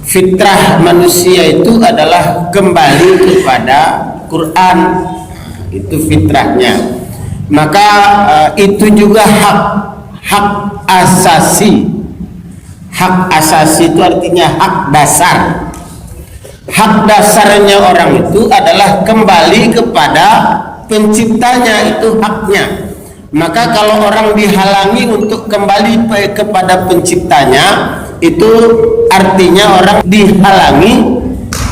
Fitrah manusia itu adalah kembali kepada Quran, itu fitrahnya. Maka itu juga hak asasi. Hak asasi itu artinya hak dasar. Hak dasarnya orang itu adalah kembali kepada penciptanya, itu haknya. Maka kalau orang dihalangi untuk kembali kepada penciptanya, itu artinya orang dihalangi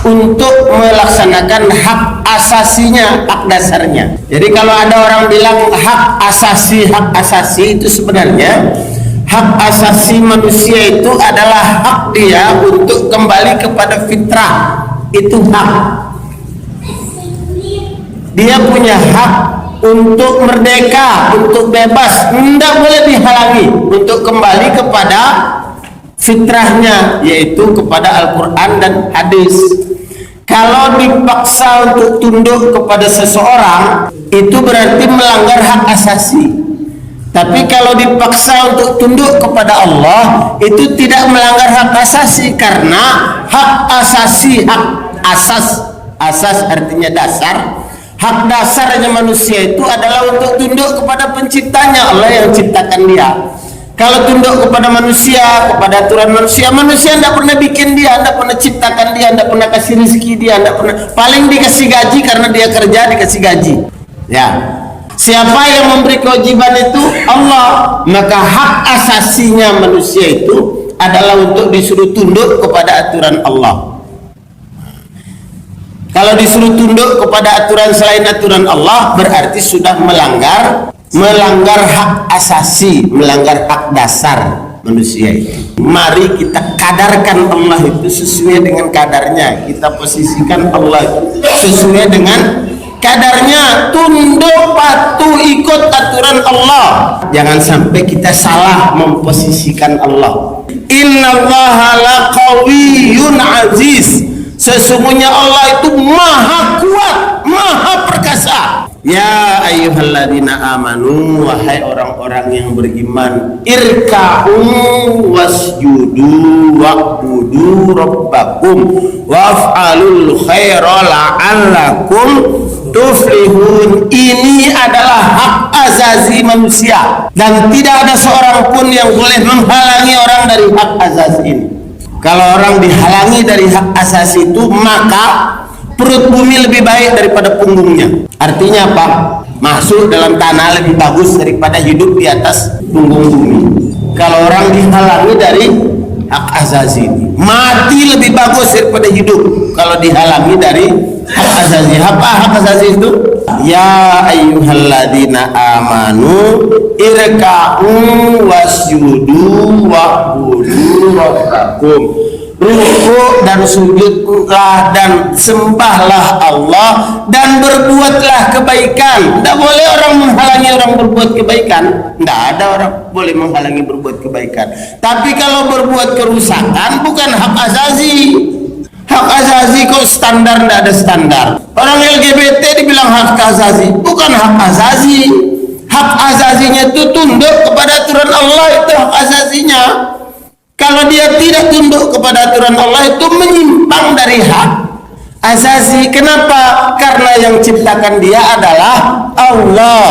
untuk melaksanakan hak asasinya, hak dasarnya. Jadi kalau ada orang bilang hak asasi itu sebenarnya hak asasi manusia itu adalah hak dia untuk kembali kepada fitrah. Itu hak. Dia punya hak untuk merdeka, untuk bebas, tidak boleh dihalangi untuk kembali kepada fitrahnya, yaitu kepada Al-Quran dan hadis. Kalau dipaksa untuk tunduk kepada seseorang, itu berarti melanggar hak asasi. Tapi kalau dipaksa untuk tunduk kepada Allah, itu tidak melanggar hak asasi, karena hak asasi, asas artinya dasar. Hak dasarnya manusia itu adalah untuk tunduk kepada penciptanya, Allah yang ciptakan dia. Kalau tunduk kepada manusia, kepada aturan manusia, manusia tidak pernah bikin dia, tidak pernah ciptakan dia, tidak pernah kasih rezeki dia, tidak pernah, paling dikasih gaji karena dia kerja dikasih gaji. Ya, siapa yang memberi kewajiban itu? Allah. Maka hak asasinya manusia itu adalah untuk disuruh tunduk kepada aturan Allah. Kalau disuruh tunduk kepada aturan selain aturan Allah, berarti sudah melanggar hak asasi, melanggar hak dasar manusia itu. Mari kita kadarkan Allah itu sesuai dengan kadarnya, kita posisikan Allah itu sesuai dengan kadarnya, tunduk patuh ikut aturan Allah. Jangan sampai kita salah memposisikan Allah. Innallaha laqawiyyun aziz. Sesungguhnya Allah itu maha kuat, maha perkasa. Ya ayyuhalladzina amanu, wahai orang-orang yang beriman, irka'u wasjudu wa'budu rabbakum waf'alul khaira la'allakum tuflihun. Ini adalah hak azazi manusia, dan tidak ada seorang pun yang boleh menghalangi orang dari hak azazi ini. Kalau orang dihalangi dari hak asasi itu, maka perut bumi lebih baik daripada punggungnya. Artinya apa? Masuk dalam tanah lebih bagus daripada hidup di atas punggung bumi. Kalau orang dihalangi dari hak asasi ini, mati lebih bagus daripada hidup kalau dihalangi dari hak asasi. Apa hak asasi itu? Ya ayyuhalladzina amanu irka'u wasjudu wa'budu rabbakum. Rukuk dan sujudlah dan sembahlah Allah dan berbuatlah kebaikan. Tidak boleh orang menghalangi orang berbuat kebaikan. Tidak ada orang boleh menghalangi berbuat kebaikan. Tapi kalau berbuat kerusakan bukan hak azazi. Hak azazi kok standar, tidak ada standar. Orang LGBT dibilang hak azazi, bukan hak azazi. Hak azazinya itu tunduk kepada aturan Allah, itu hak azazinya. Kalau dia tidak tunduk kepada aturan Allah, itu menyimpang dari hak azazi. Kenapa? Karena yang ciptakan dia adalah Allah.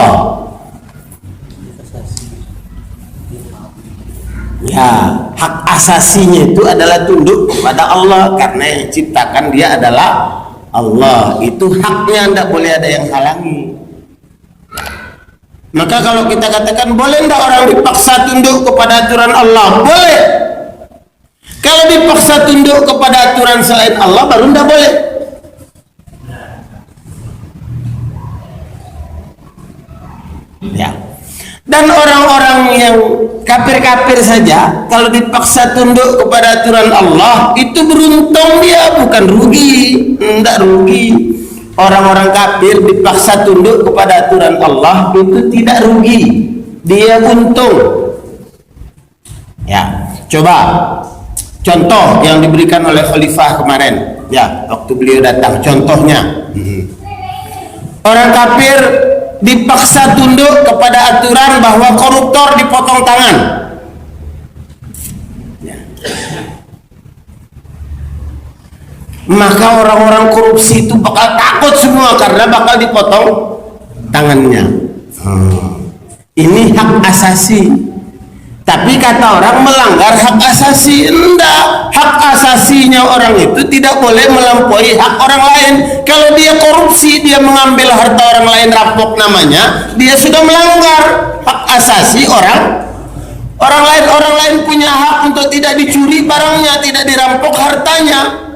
Ya, hak asasinya itu adalah tunduk kepada Allah, karena yang ciptakan dia adalah Allah. Itu haknya, tidak boleh ada yang halangi. Maka kalau kita katakan boleh tidak orang dipaksa tunduk kepada aturan Allah? Boleh. Kalau dipaksa tunduk kepada aturan selain Allah, baru tidak boleh. Ya. Dan orang-orang yang kafir-kafir saja, kalau dipaksa tunduk kepada aturan Allah, itu beruntung dia, bukan rugi. Tidak rugi. Orang-orang kafir dipaksa tunduk kepada aturan Allah, itu tidak rugi, dia untung. Ya, coba contoh yang diberikan oleh Khalifah kemarin, ya, waktu beliau datang. Contohnya, orang kafir dipaksa tunduk kepada aturan bahwa koruptor dipotong tangan. Maka orang-orang korupsi itu bakal takut semua karena bakal dipotong tangannya. Ini hak asasi. Tapi kata orang melanggar hak asasi. Enggak, hak asasinya orang itu tidak boleh melampaui hak orang lain. Kalau dia korupsi, dia mengambil harta orang lain, rampok namanya, dia sudah melanggar hak asasi orang lain. Orang lain punya hak untuk tidak dicuri barangnya, tidak dirampok hartanya.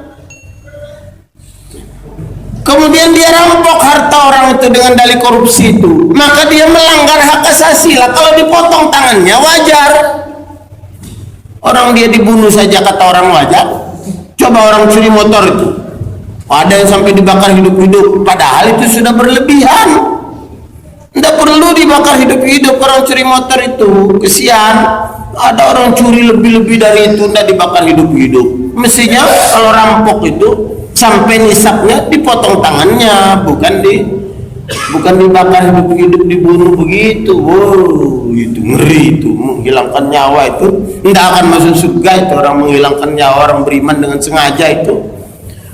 Kemudian dia rampok harta orang itu dengan dalih korupsi itu, maka dia melanggar hak asasi lah. Kalau dipotong tangannya wajar. Orang dia dibunuh saja kata orang wajar. Coba orang curi motor itu, ada yang sampai dibakar hidup-hidup, padahal itu sudah berlebihan. Tidak perlu dibakar hidup-hidup orang curi motor itu, kesian. Ada orang curi lebih-lebih dari itu, tidak dibakar hidup-hidup. Mestinya kalau rampok itu sampai nisabnya dipotong tangannya, bukan dibakar hidup-hidup, dibunuh begitu. Wow, itu ngeri, itu menghilangkan nyawa, itu tidak akan masuk surga. Itu orang menghilangkan nyawa orang beriman dengan sengaja itu,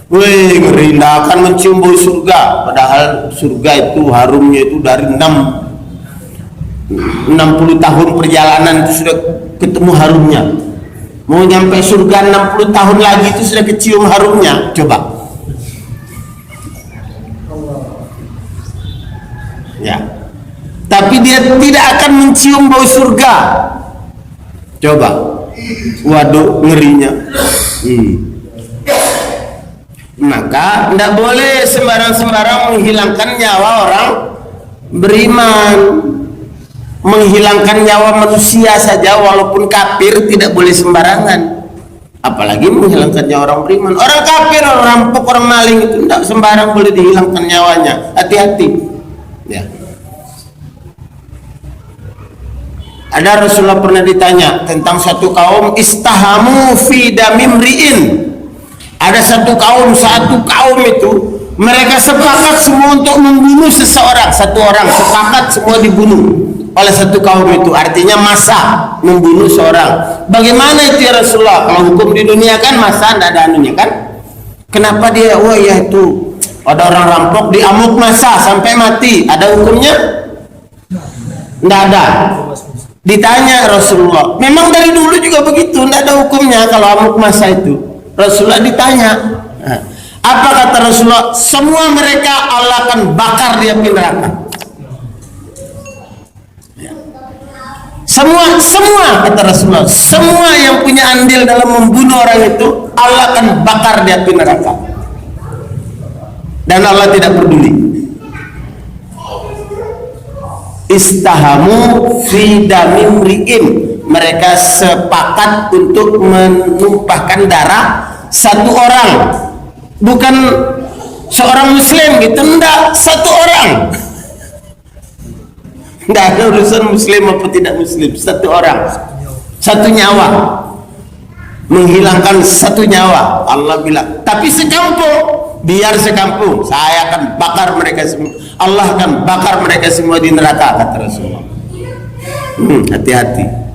wih ngeri, tidak akan mencium bau surga. Padahal surga itu harumnya itu dari 60 tahun perjalanan itu sudah ketemu harumnya. Mau nyampe surga 60 tahun lagi itu sudah kecium harumnya. Coba. Ya. Tapi dia tidak akan mencium bau surga. Coba. Waduh, ngerinya. Maka tidak boleh sembarang-sembarang menghilangkan nyawa orang beriman. Menghilangkan nyawa manusia saja walaupun kafir tidak boleh sembarangan, apalagi menghilangkan nyawa orang beriman. Orang kafir, orang rampok, orang maling itu tidak sembarang boleh dihilangkan nyawanya. Hati-hati ya. Ada Rasulullah pernah ditanya tentang satu kaum, istahamu fi damimri'in. Ada satu kaum itu mereka sepakat semua untuk membunuh seseorang. Satu orang sepakat semua dibunuh oleh satu kaum itu, artinya masa membunuh seorang. Bagaimana itu ya Rasulullah? Kalau hukum di dunia kan masa tidak ada anunya kan? Kenapa dia, wah ya itu ada orang rampok diamuk masa sampai mati, ada hukumnya? Tidak ada. Ditanya Rasulullah, memang dari dulu juga begitu, tidak ada hukumnya kalau amuk masa itu. Rasulullah ditanya, apa kata Rasulullah? Semua mereka Allah akan bakar di api neraka. Semua kata Rasulullah, semua yang punya andil dalam membunuh orang itu Allah akan bakar di api neraka, dan Allah tidak peduli. Istahamu fi damimri'in, mereka sepakat untuk menumpahkan darah satu orang, bukan seorang muslim gitu, enggak, satu orang. Tidak ada urusan muslim apa tidak muslim, satu orang, satu nyawa, menghilangkan satu nyawa. Allah bilang, tapi sekampung, biar sekampung, saya akan bakar mereka semua. Allah akan bakar mereka semua di neraka, kata Rasulullah. Hati-hati.